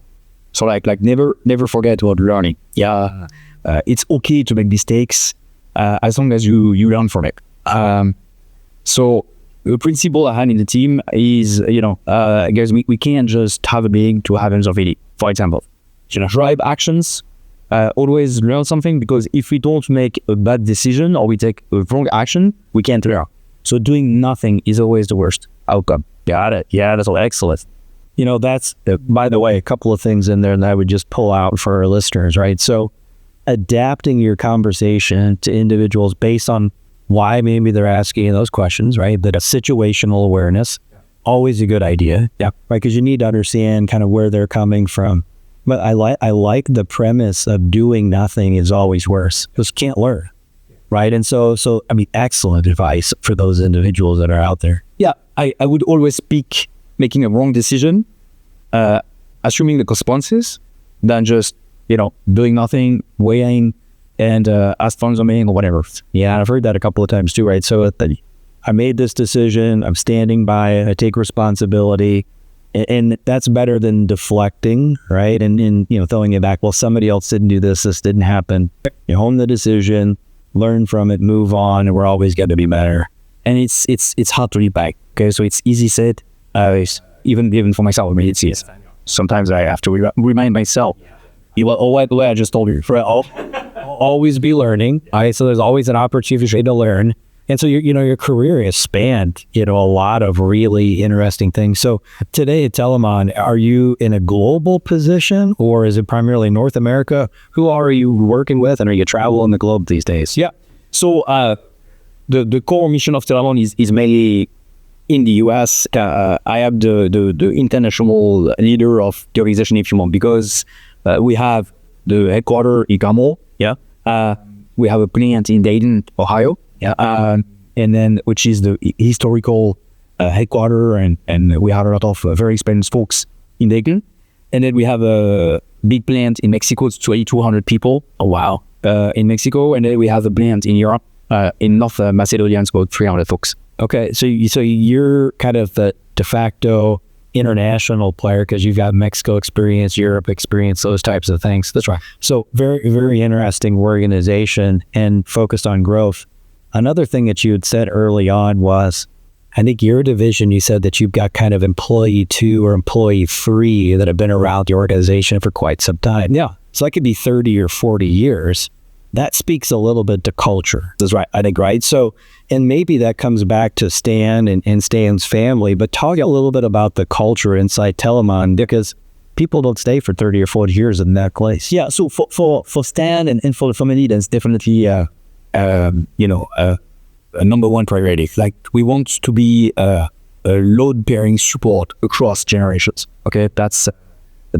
So like never forget about learning. Yeah, it's okay to make mistakes as long as you learn from it. So the principle I had in the team is, guys, we can't just have a meeting to have another meeting. For example, drive actions. Always learn something, because if we don't make a bad decision or we take a wrong action, we can't learn. So doing nothing is always the worst outcome. Got it. Yeah, that's excellent. That's, by the way, a couple of things in there that I would just pull out for our listeners, right? So adapting your conversation to individuals based on why maybe they're asking those questions, right? That a situational awareness, always a good idea. Yeah. Right, because you need to understand kind of where they're coming from. But I like the premise of doing nothing is always worse, because you can't learn. Right. And so I mean, excellent advice for those individuals that are out there. Yeah, I would always pick making a wrong decision, assuming the consequences, than just, doing nothing, waiting, and ask for something or whatever. Yeah, I've heard that a couple of times too, right? So I made this decision, I'm standing by it, I take responsibility, and that's better than deflecting, right? And throwing it back. Well, somebody else didn't do this didn't happen. You own the decision, learn from it, move on, and we're always going to be better. And it's hard to read back. Okay, so it's easy said. Even for myself, I mean, it's easy. Sometimes I have to remind myself. What the way I just told you. Always be learning. Right? So there's always an opportunity to learn. And so your career has spanned a lot of really interesting things. So today at Telamon, are you in a global position, or is it primarily North America? Who are you working with, and are you traveling the globe these days? Yeah. So the core mission of Telamon is mainly in the US. I am the international leader of the organization, if you want, because we have the headquarters in Carmel. Yeah. We have a plant in Dayton, Ohio. Yeah. And then, which is the historical headquarters, and we have a lot of very experienced folks in Dayton. And then we have a big plant in Mexico. It's 2,200 people. Oh, wow. In Mexico. And then we have a plant in Europe, in North Macedonia. It's about 300 folks. Okay, so you're kind of the de facto international player, because you've got Mexico experience, Europe experience, those types of things. That's right. So very, very interesting organization and focused on growth. Another thing that you had said early on was, I think your division, you said that you've got kind of employee 2 or employee 3 that have been around the organization for quite some time. Yeah. So that could be 30 or 40 years. That speaks a little bit to culture. That's right. I think, right? So, and maybe that comes back to Stan and Stan's family, but talk a little bit about the culture inside Telamon, because people don't stay for 30 or 40 years in that place. Yeah. So for Stan and for the family, that's definitely a number one priority. Like, we want to be a load-bearing support across generations. Okay, that's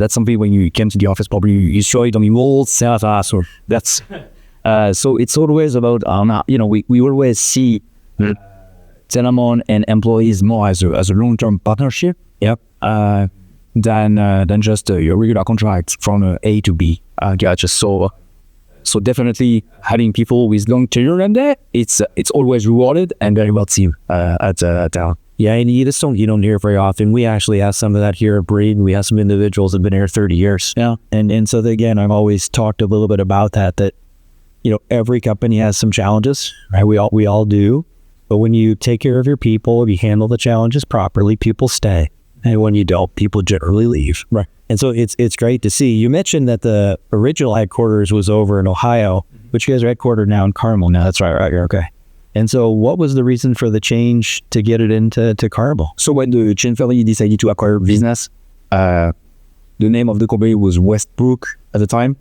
something when you came to the office, probably you saw it on the walls, or that's so it's always about we always see Telamon and employees more as a long-term partnership. Yep. Than just your regular contract from A to B. Gotcha. So definitely having people with long tenure in there, it's always rewarded and very well seen at Telamon. Yeah, and you don't hear very often. We actually have some of that here at Breed. We have some individuals that have been here 30 years. Yeah. And so again, I've always talked a little bit about that every company has some challenges, right? We all do. But when you take care of your people, you handle the challenges properly, people stay. And when you don't, people generally leave. Right. And so it's great to see. You mentioned that the original headquarters was over in Ohio, but you guys are headquartered now in Carmel. Now that's right. Okay. And so what was the reason for the change to get it into Carmel? So when the Chen family decided to acquire business, the name of the company was Westbrook at the time.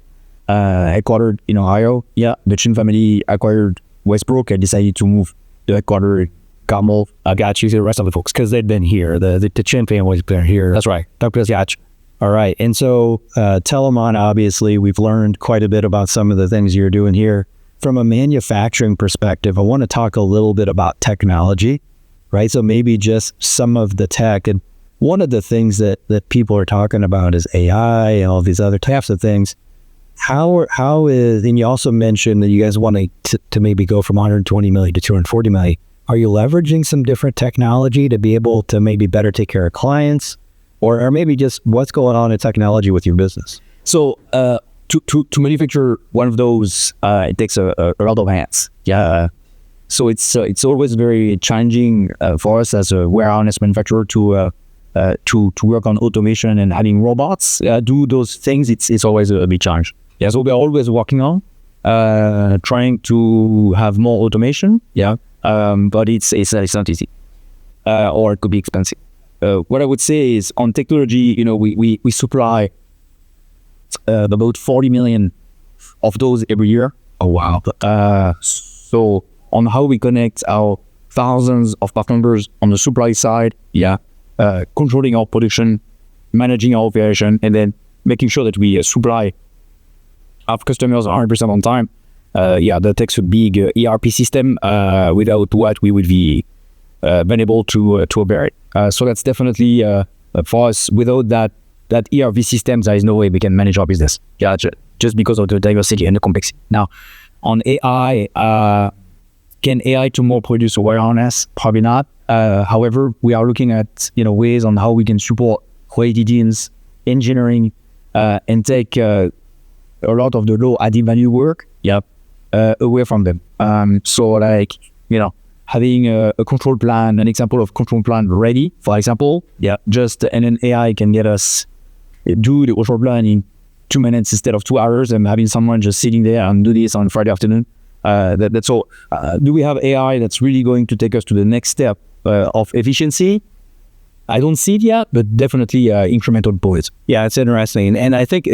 headquartered in Ohio. Yeah, the Chin family acquired Westbrook and decided to move the headquarters Carmel. I got you. The rest of the folks, because they'd been here. The Chin family's been here. That's right. Gotcha. All right. And so Telamon, obviously, we've learned quite a bit about some of the things you're doing here. From a manufacturing perspective, I want to talk a little bit about technology, right? So maybe just some of the tech. And one of the things that people are talking about is AI and all these other types of things. How is, and you also mentioned that you guys want to maybe go from 120 million to 240 million. Are you leveraging some different technology to be able to maybe better take care of clients? Or maybe just what's going on in technology with your business? So to manufacture one of those, it takes a lot of hands. Yeah. So it's always very challenging for us as a warehouse manufacturer to work on automation and having robots do those things. It's always a big challenge. Yeah. So we're always working on trying to have more automation. Yeah. But it's not easy, or it could be expensive. What I would say is on technology, we supply about 40 million of those every year. Oh, wow. So on how we connect our thousands of part numbers on the supply side, controlling our production, managing our operation, and then making sure that we supply our customers 100% on time. That takes a big ERP system without what we would be unable to operate. So that's definitely for us. Without that ERP system, there is no way we can manage our business. Yeah, just because of the diversity and the complexity. Now, on AI, can AI tomorrow produce a warehouse? Probably not. However, we are looking at ways on how we can support quality teams, engineering, and take a lot of the low added value work away from them. So having a control plan, an example of control plan ready, for example, and then AI can get us do the control plan in 2 minutes instead of 2 hours, and having someone just sitting there and do this on Friday afternoon. That's all. Do we have AI that's really going to take us to the next step of efficiency? I don't see it yet, but definitely incremental points. Yeah, it's interesting. And I think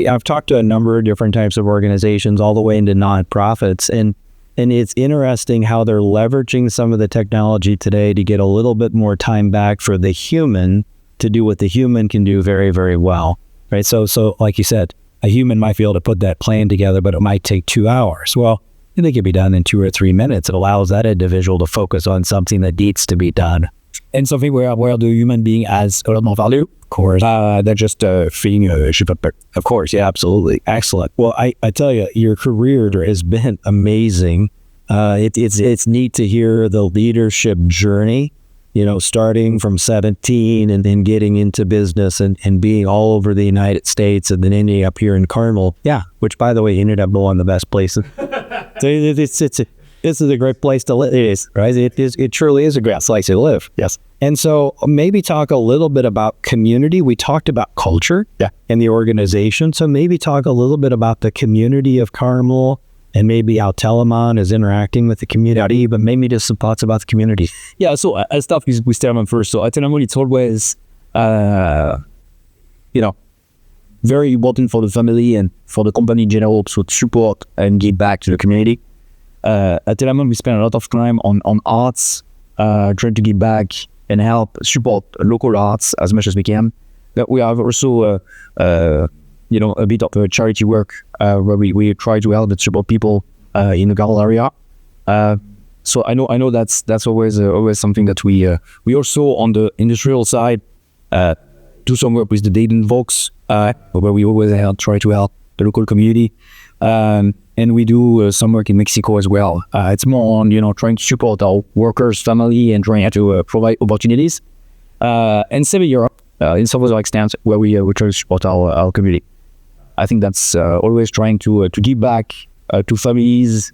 I've talked to a number of different types of organizations all the way into nonprofits, and it's interesting how they're leveraging some of the technology today to get a little bit more time back for the human to do what the human can do very, very well, right? So like you said, a human might be able to put that plan together, but it might take 2 hours. Well, they can be done in 2 or 3 minutes. It allows that individual to focus on something that needs to be done. And something where the human being has a lot more value, of course, than just feeding a ship up. Of course, yeah, absolutely. Excellent. Well, I tell you, your career has been amazing. It's neat to hear the leadership journey, starting from 17 and then getting into business and being all over the United States and then ending up here in Carmel. Yeah, which, by the way, ended up being the best place. This is a great place to live. It is, right? It truly is a great place to live. Yes. And so maybe talk a little bit about community. We talked about culture and the organization. So maybe talk a little bit about the community of Carmel and maybe how Telamon is interacting with the community, but maybe just some thoughts about the community. Yeah, so I'll start with Telamon first. So at Telamon, it's always, very important for the family and for the company in general to support and give back to the community. At Telamon, we spend a lot of time on arts, trying to give back and help support local arts as much as we can. But we have also, a bit of a charity work where we try to help and support people in the Carmel area. So I know that's always something that we also on the industrial side do some work with the Dayton folks, where we always try to help the local community. And we do some work in Mexico as well. It's more on, trying to support our workers' family and trying to provide opportunities. And same in Europe, in some other extent, where we try to support our community. I think that's always trying to give back to families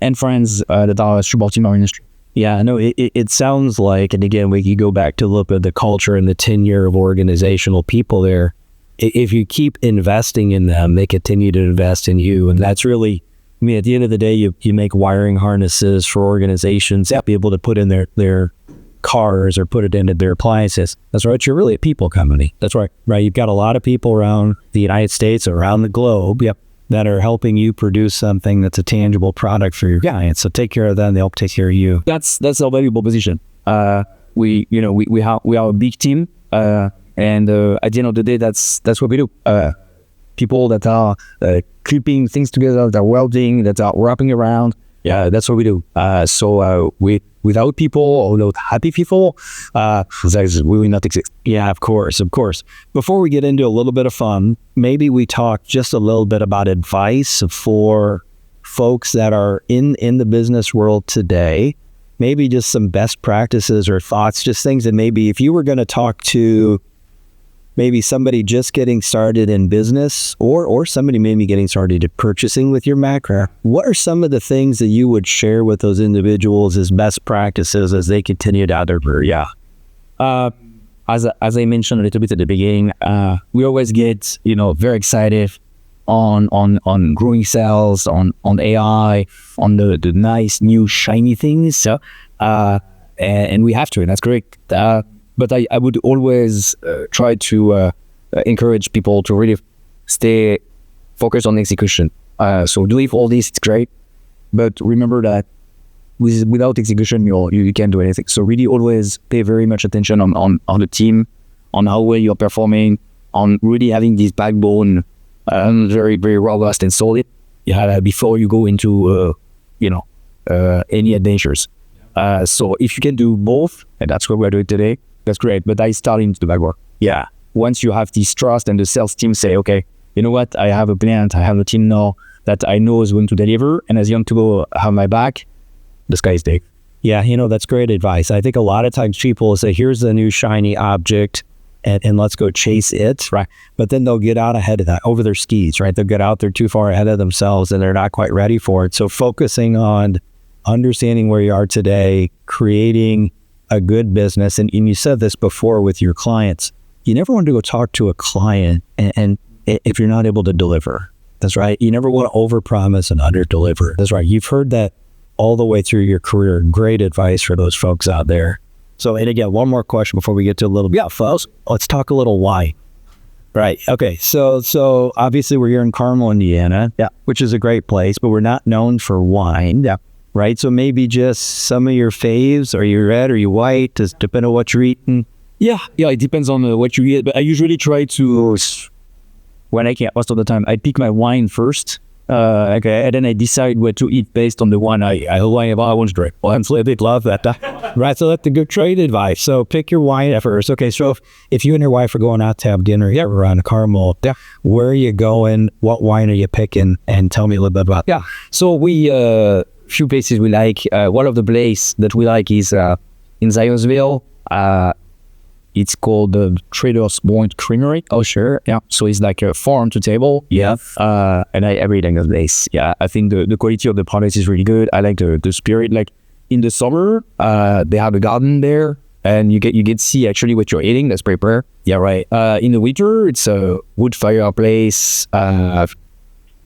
and friends that are supporting our industry. Yeah, no, it sounds like, and again, we could go back to look at the culture and the tenure of organizational people there. If you keep investing in them, they continue to invest in you. And that's really, at the end of the day, you make wiring harnesses for organizations to be able to put in their cars or put it into their appliances. That's right. You're really a people company. That's right. Right. You've got a lot of people around the United States, around the globe, that are helping you produce something that's a tangible product for your clients. So take care of them. They'll take care of you. That's a valuable position. We are a big team, and at the end of the day, that's what we do. People that are clipping things together, that are welding, that are wrapping around. Yeah, that's what we do. So without people or without happy people, we will not exist. Yeah, of course. Before we get into a little bit of fun, maybe we talk just a little bit about advice for folks that are in the business world today. Maybe just some best practices or thoughts, just things that maybe if you were going to talk to maybe somebody just getting started in business or somebody maybe getting started at purchasing with your macro, what are some of the things that you would share with those individuals as best practices as they continue down their career? As I mentioned a little bit at the beginning, we always get very excited on growing sales, on AI, on the nice new shiny things. And we have to, and that's great. But I would always try to encourage people to really stay focused on execution. So doing all this, it's great, but remember that without execution, you can't do anything. So really always pay very much attention on the team, on how well you're performing, on really having this backbone very, very robust and solid before you go into any adventures. So if you can do both, and that's what we're doing today, that's great. But I start into the backwork. Yeah. Once you have this trust and the sales team say, okay, you know what? I have a plan. I have a team now that I know is going to deliver. And as young to go have my back, the sky is big. Yeah. That's great advice. I think a lot of times people say, here's the new shiny object and let's go chase it. Right. But then they'll get out ahead of that over their skis, right? They'll get out there too far ahead of themselves and they're not quite ready for it. So focusing on understanding where you are today, creating a good business. And you said this before with your clients, you never want to go talk to a client and if you're not able to deliver. That's right. You never want to overpromise and underdeliver. That's right. You've heard that all the way through your career. Great advice for those folks out there. So, and again, one more question before we get to a little bit. Yeah, folks, let's talk a little wine. Right. Okay. So obviously we're here in Carmel, Indiana, which is a great place, but we're not known for wine. Yeah. Right. So maybe just some of your faves. Are you red? Are you white? Does it depend on what you're eating? Yeah. It depends on what you eat. But I usually try to, when I can, most of the time, I pick my wine first. And then I decide what to eat based on the one I want to drink. Well, I'm so big love that. Right. So that's the good trade advice. So pick your wine at first. Okay. So if you and your wife are going out to have dinner around Carmel, where are you going? What wine are you picking? And tell me a little bit about that. So we, few places we like. One of the places that we like is in Zionsville. It's called the Trader's Point Creamery. Oh, sure. Yeah. So it's like a farm to table. Yeah. And I really like the place. Yeah. I think the quality of the product is really good. I like the spirit. Like in the summer, they have a garden there and you get to see actually what you're eating. That's prepared. Yeah, right. In the winter, it's a wood fireplace,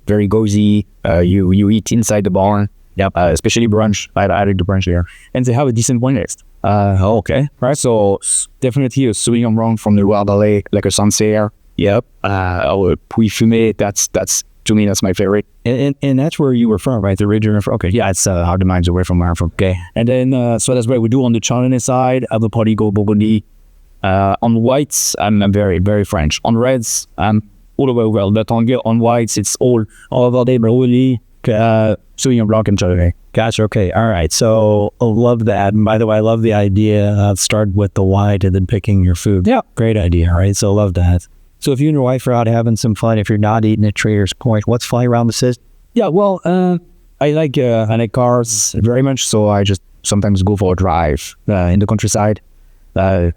very cozy. You eat inside the barn. Yep, especially brunch. I like the brunch there. And they have a decent wine list. Okay. Right, so definitely a Sauvignon Blanc from the Loire Valley, like a Sancerre. Yep. Or a Puy Fumé, that's to me, that's my favorite. And that's where you were from, right? The region you're from? Okay, yeah, it's hard to miles away from where I'm from. Okay. And then, so that's what we do on the Chardonnay side. Other party go Burgundy. On whites, I'm very, very French. On reds, I'm all the way well. But on whites, it's all Valley, Burgundy, Sauvignon Blanc and Chardonnay. Gotcha. Okay. All right. So I love that. And by the way, I love the idea of start with the wine and then picking your food. Yeah. Great idea. Right. So love that. So if you and your wife are out having some fun, if you're not eating at Trader's Point, what's flying around the system? Yeah. Well, I like cars very much. So I just sometimes go for a drive in the countryside, go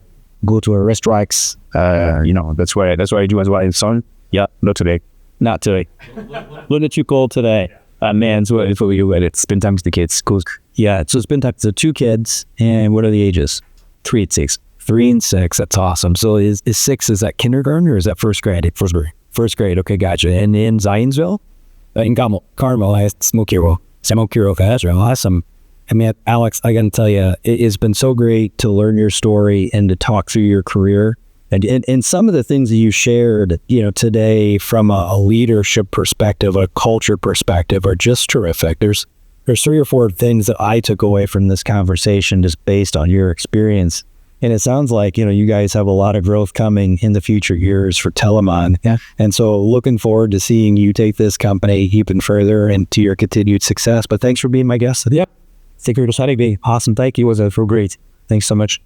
to a racetracks. That's what I do as well in sun. Yeah. Not today. Not too cold today. Man, so for you, it's spend time with the kids. Cool. Yeah, so spend time. So 2 kids, and what are the ages? 3 and 6. 3 and 6. That's awesome. So is 6, is that kindergarten or is that first grade? First grade. Okay, gotcha. And in Zionsville? In Carmel. Smokiro. Okay, that's real awesome. I mean, Alex, I got to tell you, it's been so great to learn your story and to talk through your career. And some of the things that you shared, today from a leadership perspective, a culture perspective, are just terrific. There's 3 or 4 things that I took away from this conversation just based on your experience. And it sounds like, you guys have a lot of growth coming in the future years for Telamon. Yeah. And so looking forward to seeing you take this company even further and to your continued success. But thanks for being my guest. Yeah. Thank you for deciding me. Awesome. Thank you. It was great. Thanks so much.